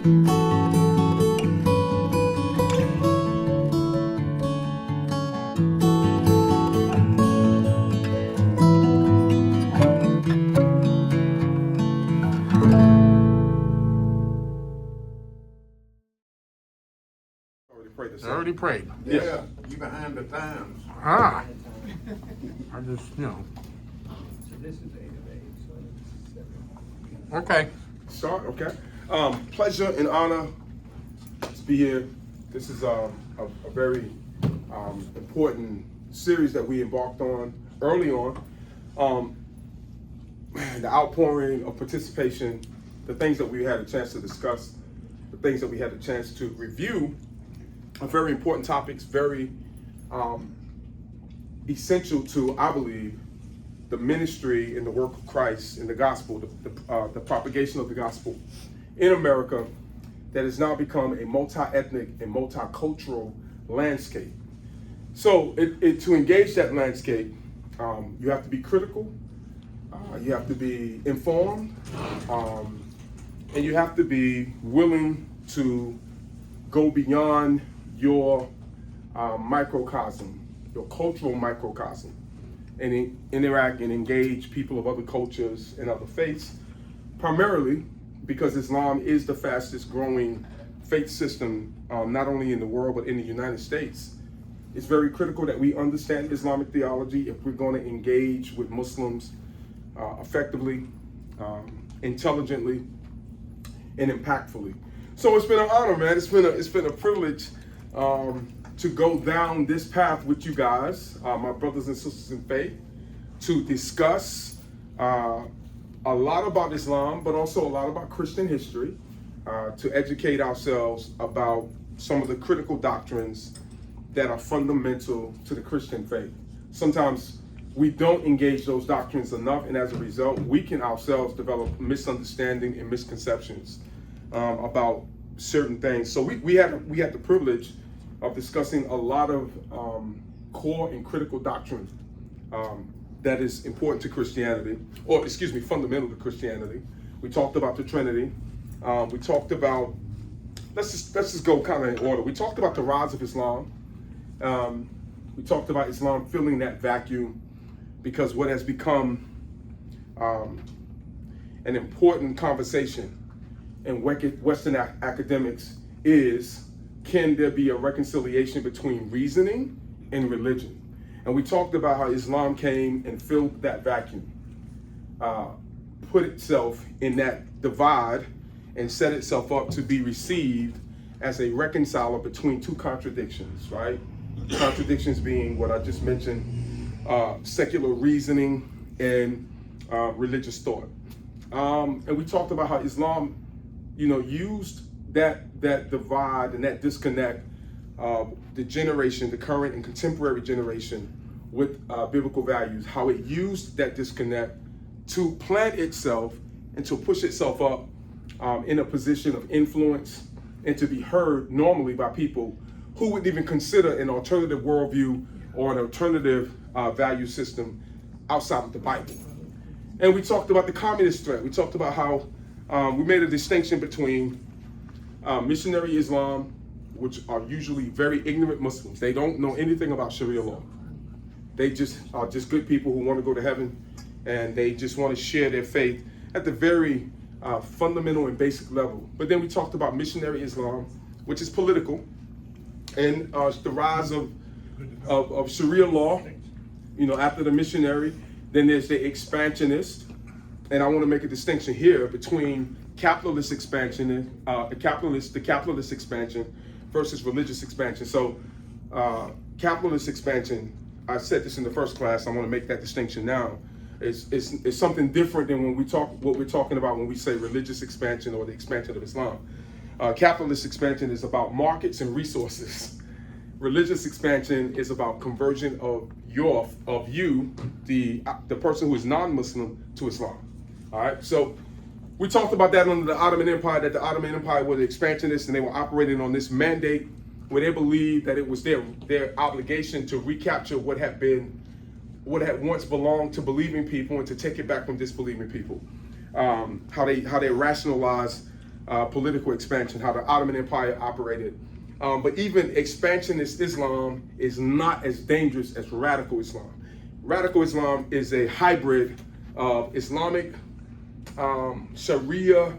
I already prayed. Yeah, you behind the times. I just, So this is 8 of 8, so it's 7. Okay. Start, okay. Pleasure and honor to be here. This is a very important series that we embarked on early on. The outpouring of participation, the things that we had a chance to discuss, the things that we had a chance to review are very important topics, very essential to, I believe, the ministry and the work of Christ in the gospel, the propagation of the gospel in America that has now become a multi-ethnic and multicultural landscape. So to engage that landscape, you have to be critical, you have to be informed, and you have to be willing to go beyond your microcosm, your cultural microcosm, and interact and engage people of other cultures and other faiths, primarily because Islam is the fastest growing faith system, not only in the world, but in the United States. It's very critical that we understand Islamic theology if we're going to engage with Muslims effectively, intelligently, and impactfully. So it's been an honor, man. It's been a privilege to go down this path with you guys, my brothers and sisters in faith, to discuss a lot about Islam, but also a lot about Christian history, to educate ourselves about some of the critical doctrines that are fundamental to the Christian faith. Sometimes we don't engage those doctrines enough, and as a result, we can ourselves develop misunderstanding and misconceptions about certain things. So we had the privilege of discussing a lot of core and critical doctrine that is important to Christianity, or excuse me, fundamental to Christianity. We talked about the Trinity. We talked about, let's just go kind of in order. We talked about the rise of Islam. We talked about Islam filling that vacuum, because what has become an important conversation in Western academics is, can there be a reconciliation between reasoning and religion? And we talked about how Islam came and filled that vacuum, put itself in that divide, and set itself up to be received as a reconciler between two contradictions, right? Contradictions being what I just mentioned, secular reasoning and religious thought. And we talked about how Islam, used that divide and that disconnect, the current and contemporary generation with biblical values, how it used that disconnect to plant itself and to push itself up in a position of influence and to be heard normally by people who would even consider an alternative worldview or an alternative value system outside of the Bible. And we talked about the communist threat. We talked about how we made a distinction between missionary Islam, which are usually very ignorant Muslims. They don't know anything about Sharia law. They just are just good people who want to go to heaven, and they just want to share their faith at the very fundamental and basic level. But then we talked about missionary Islam, which is political, and the rise of Sharia law, after the missionary. Then there's the expansionist, and I want to make a distinction here between capitalist expansion and the capitalist expansion versus religious expansion. So capitalist expansion, I said this in the first class, I want to make that distinction now. It's something different than what we're talking about when we say religious expansion or the expansion of Islam. Capitalist expansion is about markets and resources. Religious expansion is about conversion of you, the person who is non-Muslim, to Islam. All right, so we talked about that under the Ottoman Empire, that the Ottoman Empire were the expansionists, and they were operating on this mandate where they believed that it was their obligation to recapture what had once belonged to believing people and to take it back from disbelieving people. How they rationalized political expansion, how the Ottoman Empire operated. But even expansionist Islam is not as dangerous as radical Islam. Radical Islam is a hybrid of Islamic Sharia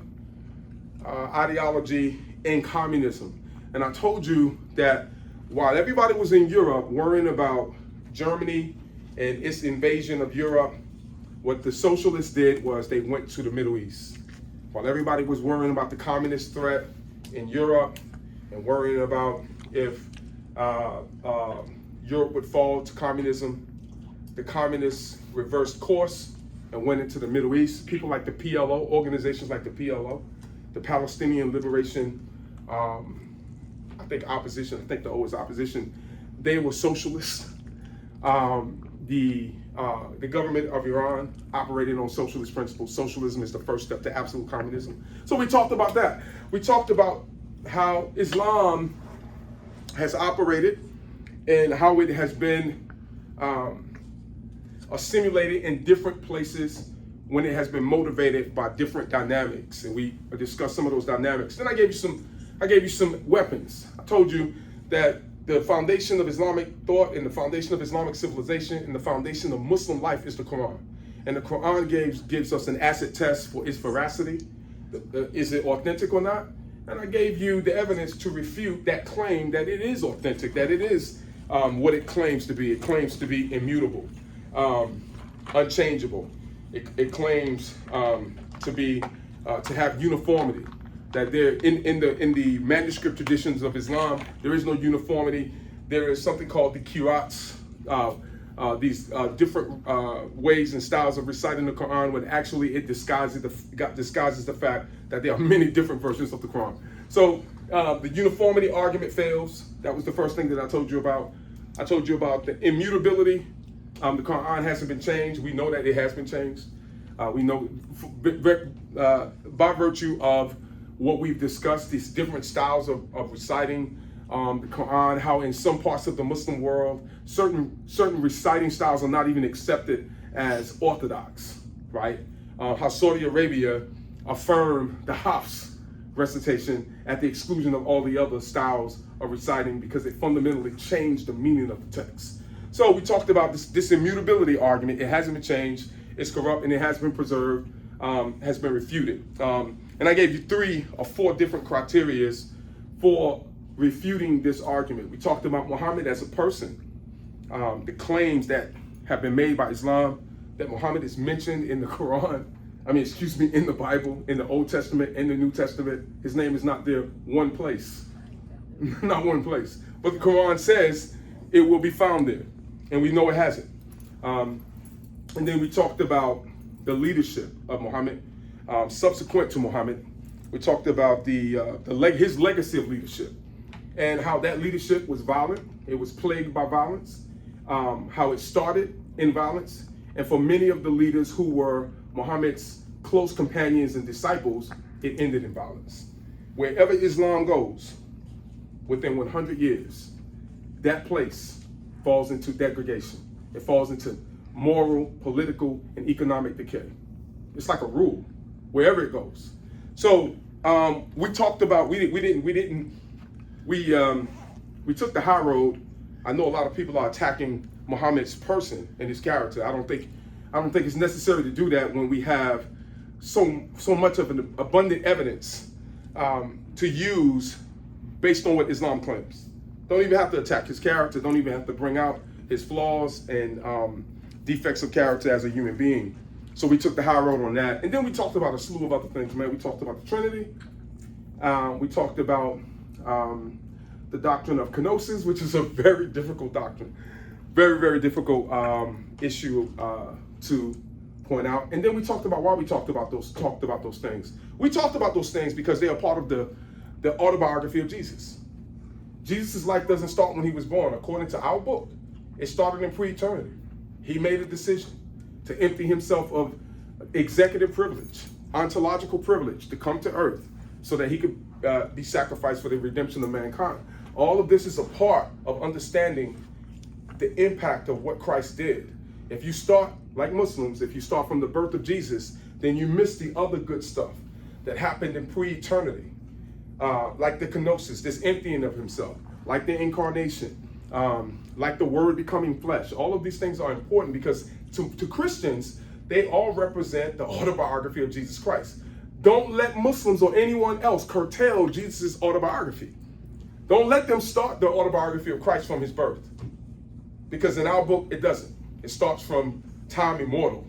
ideology and communism. And I told you that while everybody was in Europe worrying about Germany and its invasion of Europe, what the socialists did was they went to the Middle East. While everybody was worrying about the communist threat in Europe and worrying about if Europe would fall to communism, the communists reversed course and went into the Middle East. People like the PLO, organizations like the PLO, the Palestinian Liberation, I think the O is opposition, they were socialists. The government of Iran operated on socialist principles. Socialism is the first step to absolute communism. So we talked about that. We talked about how Islam has operated and how it has been assimilated in different places when it has been motivated by different dynamics. And we discussed some of those dynamics. Then I gave you some weapons. I told you that the foundation of Islamic thought and the foundation of Islamic civilization and the foundation of Muslim life is the Quran. And the Quran gives us an acid test for its veracity. Is it authentic or not? And I gave you the evidence to refute that claim that it is authentic, that it is what it claims to be. It claims to be immutable, unchangeable. It claims to have uniformity. That there in the manuscript traditions of Islam, there is no uniformity. There is something called the qira'ats, these different ways and styles of reciting the Quran, when actually it disguises the fact that there are many different versions of the Quran. So the uniformity argument fails. That was the first thing that I told you about. I told you about the immutability. The Quran hasn't been changed. We know that it has been changed. We know by virtue of what we've discussed, these different styles of reciting the Quran, how in some parts of the Muslim world, certain reciting styles are not even accepted as orthodox, right? How Saudi Arabia affirmed the Hafs recitation at the exclusion of all the other styles of reciting because it fundamentally changed the meaning of the text. So we talked about this immutability argument. It hasn't been changed, it's corrupt, and it has been preserved, has been refuted. And I gave you 3 or 4 different criteria for refuting this argument. We talked about Muhammad as a person, the claims that have been made by Islam, that Muhammad is mentioned in the Quran, in the Bible, in the Old Testament, in the New Testament. His name is not there one place, not one place. But the Quran says it will be found there, and we know it hasn't. And then we talked about the leadership of Muhammad. Subsequent to Muhammad, we talked about his legacy of leadership and how that leadership was violent. It was plagued by violence, how it started in violence. And for many of the leaders who were Muhammad's close companions and disciples, it ended in violence. Wherever Islam goes, within 100 years, that place falls into degradation. It falls into moral, political, and economic decay. It's like a rule. Wherever it goes. So we talked about we took the high road. I know a lot of people are attacking Muhammad's person and his character. I don't think it's necessary to do that when we have so much of an abundant evidence to use based on what Islam claims. Don't even have to attack his character. Don't even have to bring out his flaws and defects of character as a human being. So we took the high road on that. And then we talked about a slew of other things, man. We talked about the Trinity. We talked about the doctrine of kenosis, which is a very difficult doctrine. Very, very difficult issue to point out. And then we talked about why we talked about those things. We talked about those things because they are part of the autobiography of Jesus. Jesus' life doesn't start when he was born. According to our book, it started in pre-eternity. He made a decision to empty himself of executive privilege, ontological privilege, to come to earth so that he could be sacrificed for the redemption of mankind. All of this is a part of understanding the impact of what Christ did. If you start, like Muslims, if you start from the birth of Jesus, then you miss the other good stuff. that happened in pre-eternity, like the kenosis, this emptying of himself, like the incarnation, like the word becoming flesh. All of these things are important because to Christians, they all represent the autobiography of Jesus Christ. Don't let Muslims or anyone else curtail Jesus' autobiography. Don't let them start the autobiography of Christ from his birth. Because in our book, it doesn't. It starts from time immortal.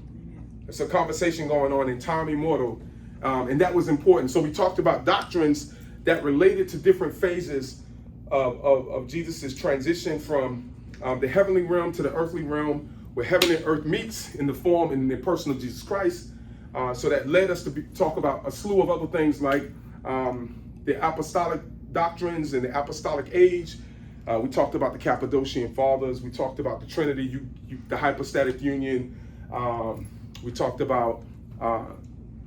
It's a conversation going on in time immortal, and that was important. So we talked about doctrines that related to different phases of Jesus' transition from the heavenly realm to the earthly realm, where heaven and earth meets in the form and in the person of Jesus Christ. So that led us to talk about a slew of other things like the apostolic doctrines and the apostolic age. We talked about the Cappadocian Fathers. We talked about the Trinity, the hypostatic union. We talked about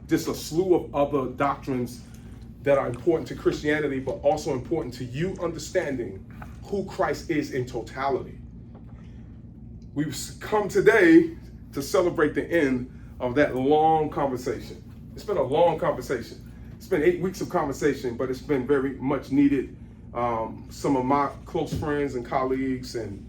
just a slew of other doctrines that are important to Christianity, but also important to you understanding who Christ is in totality. We've come today to celebrate the end of that long conversation. It's been a long conversation. It's been 8 weeks of conversation, but it's been very much needed. Some of my close friends and colleagues and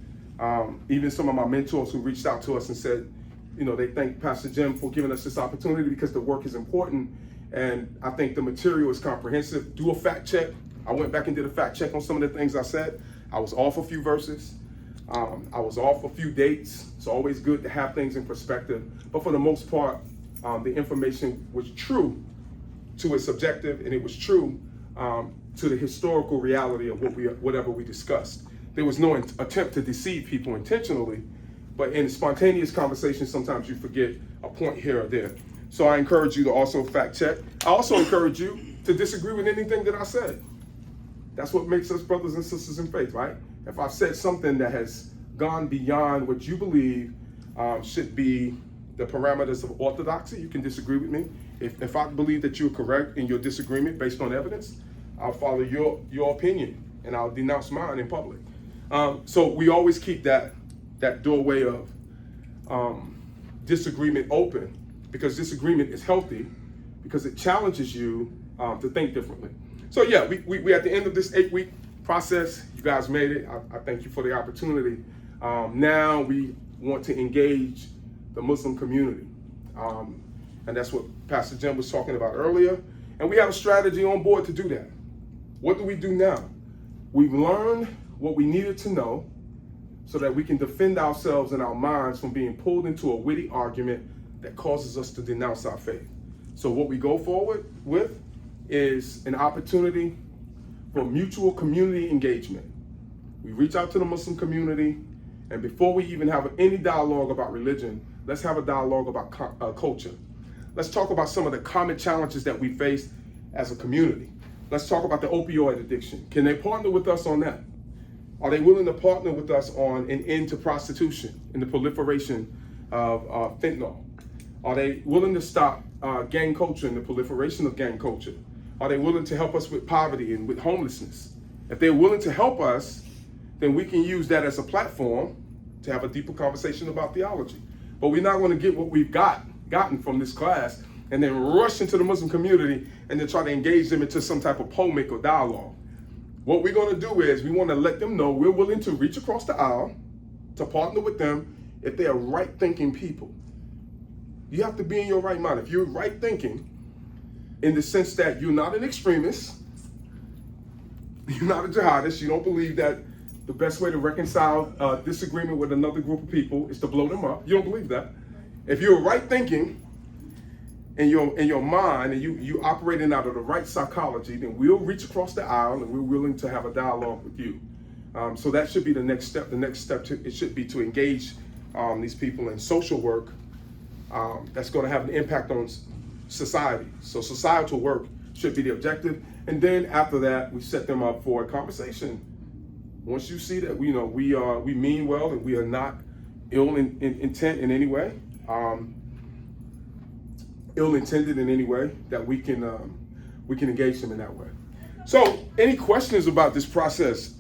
even some of my mentors who reached out to us and said, they thank Pastor Jim for giving us this opportunity because the work is important. And I think the material is comprehensive. Do a fact check. I went back and did a fact check on some of the things I said. I was off a few verses. I was off a few dates. It's always good to have things in perspective. But for the most part, the information was true to its objective, and it was true to the historical reality of whatever we discussed. There was no attempt to deceive people intentionally, but in spontaneous conversation, sometimes you forget a point here or there. So I encourage you to also fact check. I also encourage you to disagree with anything that I said. That's what makes us brothers and sisters in faith, right? If I've said something that has gone beyond what you believe should be the parameters of orthodoxy, you can disagree with me. If I believe that you're correct in your disagreement based on evidence, I'll follow your opinion and I'll denounce mine in public. So we always keep that doorway of disagreement open, because disagreement is healthy, because it challenges you to think differently. So yeah, we at the end of this 8-week process. You guys made it. I thank you for the opportunity. Now we want to engage the Muslim community. And that's what Pastor Jim was talking about earlier. And we have a strategy on board to do that. What do we do now? We've learned what we needed to know so that we can defend ourselves and our minds from being pulled into a witty argument that causes us to denounce our faith. So what we go forward with is an opportunity for mutual community engagement. We reach out to the Muslim community, and before we even have any dialogue about religion, let's have a dialogue about culture. Let's talk about some of the common challenges that we face as a community. Let's talk about the opioid addiction. Can they partner with us on that? Are they willing to partner with us on an end to prostitution and the proliferation of fentanyl? Are they willing to stop gang culture and the proliferation of gang culture? Are they willing to help us with poverty and with homelessness? If they're willing to help us, then we can use that as a platform to have a deeper conversation about theology. But we're not going to get what we've gotten from this class and then rush into the Muslim community and then try to engage them into some type of polemic or dialogue. What we're going to do is we want to let them know we're willing to reach across the aisle to partner with them if they are right-thinking people. You have to be in your right mind. If you're right-thinking, in the sense that you're not an extremist, you're not a jihadist, you don't believe that the best way to reconcile disagreement with another group of people is to blow them up. You don't believe that. If you're right-thinking in your mind and you operating out of the right psychology, then we'll reach across the aisle and we're willing to have a dialogue with you. So that should be the next step. The next step it should be to engage these people in social work that's going to have an impact on society. So societal work should be the objective. And then after that, we set them up for a conversation. Once you see that we mean well and we are not intent in any way, ill-intended in any way, that we can engage them in that way. So, any questions about this process?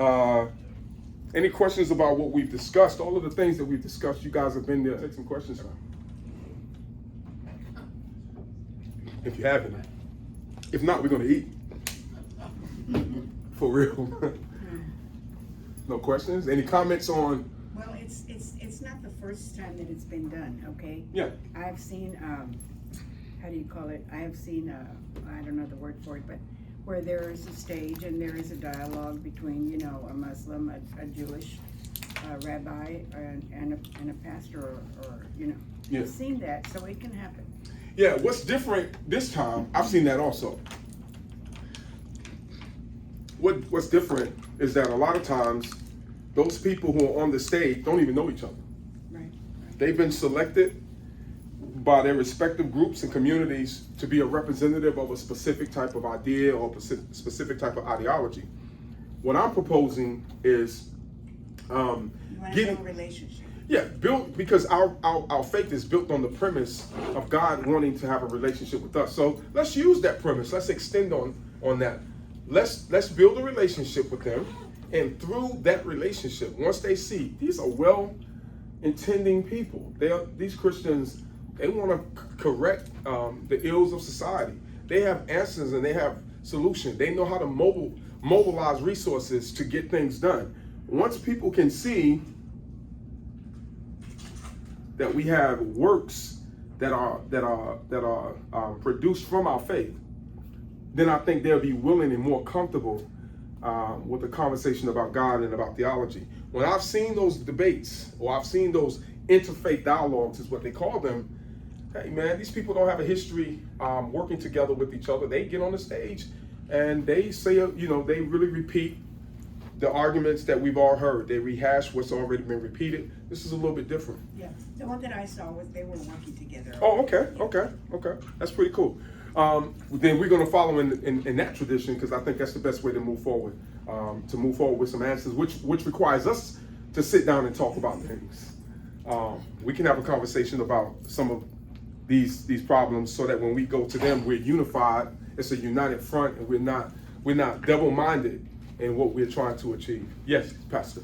Any questions about what we've discussed? All of the things that we've discussed, you guys have been there. Take some questions. If you have any. If not, we're gonna eat. For real. No questions? Any comments on? Well, it's not the first time that it's been done, okay? Yeah. I've seen, how do you call it? I have seen, I don't know the word for it, but where there is a stage and there is a dialogue between, you know, a Muslim, a Jewish rabbi, and a pastor, or you know. Yeah. I've seen that, so it can happen. Yeah, what's different this time, I've seen that also. What's different is that a lot of times, those people who are on the stage don't even know each other. Right. They've been selected by their respective groups and communities to be a representative of a specific type of idea or specific type of ideology. What I'm proposing is You want to getting, build a relationship. yeah, built, because our faith is built on the premise of God wanting to have a relationship with us. So let's use that premise. Let's extend on that. Let's build a relationship with them, and through that relationship, once they see these are well-intending people, these Christians, they want to correct the ills of society. They have answers and they have solutions. They know how to mobilize resources to get things done. Once people can see that we have works that are produced from our faith, then I think they'll be willing and more comfortable with the conversation about God and about theology. When I've seen those debates, or I've seen those interfaith dialogues, is what they call them. Hey man, these people don't have a history working together with each other. They get on the stage and they say, you know, they really repeat the arguments that we've all heard. They rehash what's already been repeated. This is a little bit different. Yeah, the one that I saw was they were working together. Oh, okay. That's pretty cool. Then we're going to follow in that tradition, because I think that's the best way to move forward. To move forward with some answers, which requires us to sit down and talk about things. We can have a conversation about some of these problems, so that when we go to them, we're unified. It's a united front, and we're not double-minded in what we're trying to achieve. Yes, Pastor.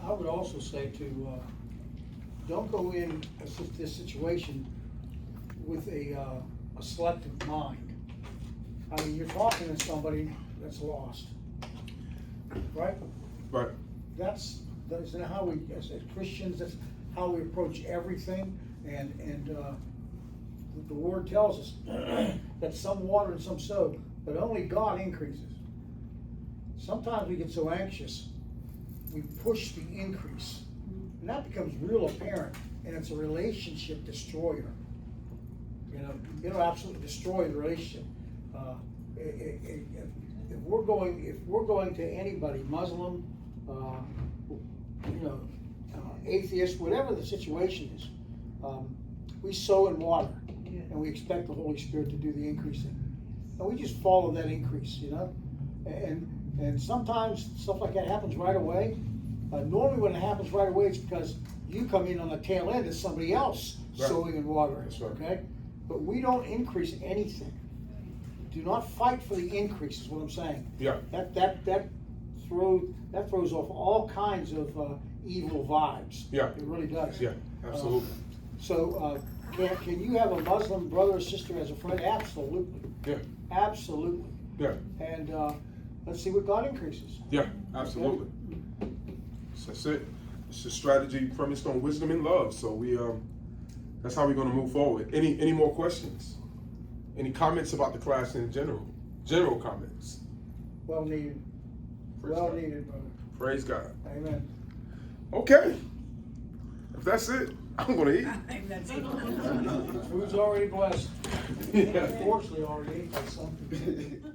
I would also say don't go in this situation with a selective mind. I mean, you're talking to somebody that's lost, right? Right. That's how we, as Christians, that's how we approach everything, and the Word tells us that some water and some sow, but only God increases. Sometimes we get so anxious, we push the increase, and that becomes real apparent, and it's a relationship destroyer. You know, it'll absolutely destroy the relationship. If we're going to anybody, Muslim, atheist, whatever the situation is, we sow and water, and we expect the Holy Spirit to do the increasing, and we just follow that increase, you know, and sometimes stuff like that happens right away. Normally when it happens right away, it's because you come in on the tail end as somebody else sowing and watering. That's right. Okay? But we don't increase anything. Do not fight for the increase, is what I'm saying. Yeah. That throws off all kinds of evil vibes. Yeah. It really does. Yeah, absolutely. Can you have a Muslim brother or sister as a friend? Absolutely. Yeah. Absolutely. Yeah. And let's see what God increases. Yeah, absolutely. So that's it. It's a strategy premised on wisdom and love. So that's how we're going to move forward. Any more questions? Any comments about the class in general? General comments. Well needed. Well needed, brother. Praise God. Amen. Okay. If that's it, I'm going to eat. That's it. Food's already blessed. Yeah. Unfortunately, already ate by some people.